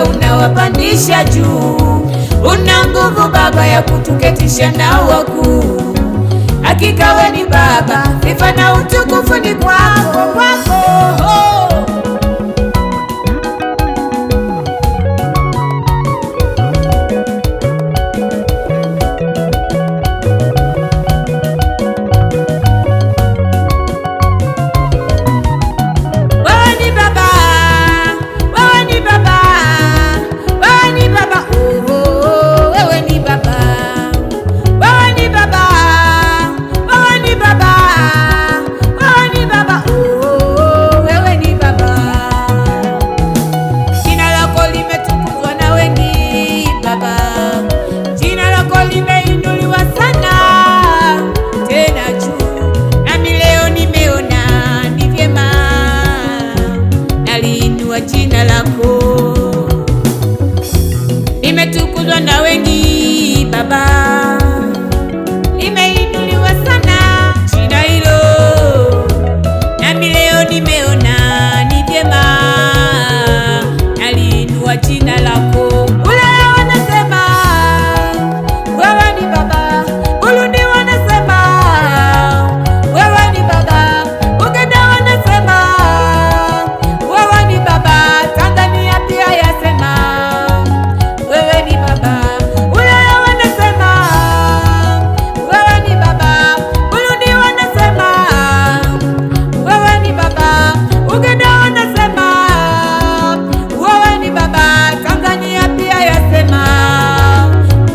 Baba, unawapandisha juu. Una nguvu Baba ya kutuketisha na wakuu. Hakika wewe ni Baba, sifa na utukufu ni kwako, kwako. Jina lako limetukuzwa na wengi Baba, limeinuliwa sana jina hilo, nami leo nimeona ni vyema naliinua jina lako. Ule wanasema wewe ni Baba, Burundi wanasema wewe ni Baba, Uganda wanasema wewe ni Baba, Tanzania pia yasema wewe ni Baba, Ulaya wanasema wewe ni Baba, Burundi wanasema wewe ni Baba, Uganda wanasema wewe ni Baba, Tanzania pia yasema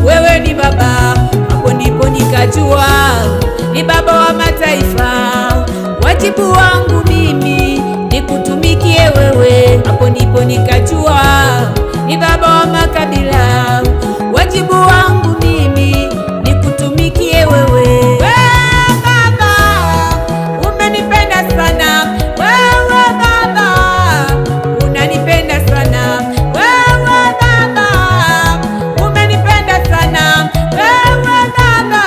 wewe ni Baba. Hapo ndipo nikajua ni Baba wa mataifa, wajibu wangu mimi nikutumikie wewe. Hapo ndipo nikajua ni Baba wa makabila, wajibu wangu mimi nikutumikie wewe. Baba, umenipenda sana wewe Baba, unanipenda sana wewe Baba, umenipenda sana wewe Baba,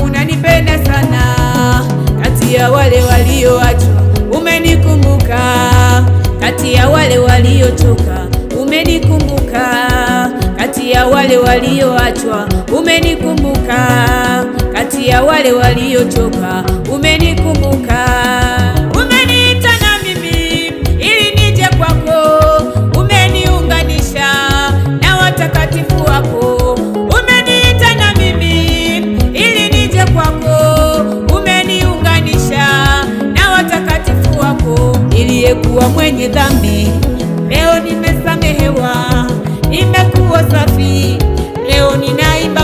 unanipenda sana. Kati ya wale walioachwa umenikumbuka, kati ya wale waliochoka umenikumbuka, kati ya wale walioachwa umenikumbuka, kati ya wale waliochoka umenikumbuka. Umeniita na mimi ili nije kwako, umeniunganisha na watakatifu wako. Umeniita na mimi ili nije kwako, umeniunganisha na watakatifu wako. Niliyekuwa mwenye dhambi leo nimesamehewa, nimekuwa safi, leo ninaimba